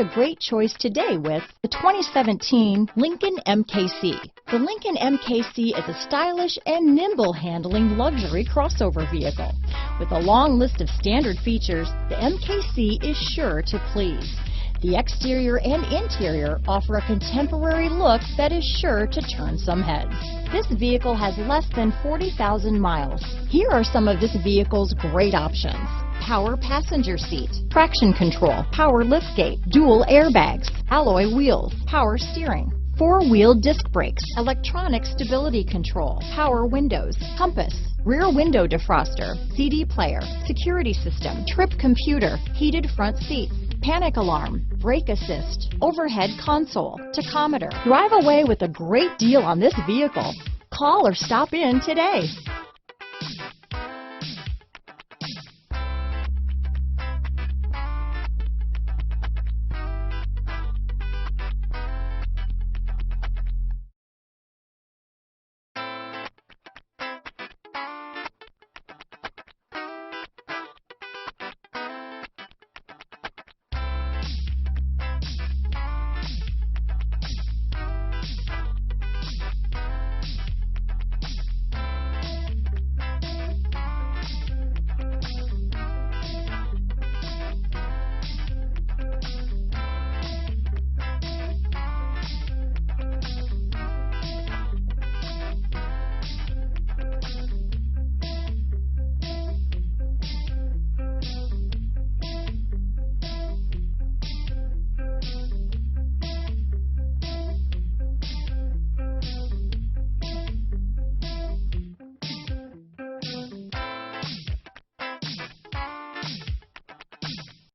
a great choice today with the 2017 Lincoln MKC. The Lincoln MKC is a stylish and nimble handling luxury crossover vehicle. With a long list of standard features, the MKC is sure to please. The exterior and interior offer a contemporary look that is sure to turn some heads. This vehicle has less than 40,000 miles. Here are some of this vehicle's great options: power passenger seat, traction control, power liftgate, dual airbags, alloy wheels, power steering, four-wheel disc brakes, electronic stability control, power windows, compass, rear window defroster, CD player, security system, trip computer, heated front seats, panic alarm, brake assist, overhead console, tachometer. Drive away with a great deal on this vehicle. Call or stop in today.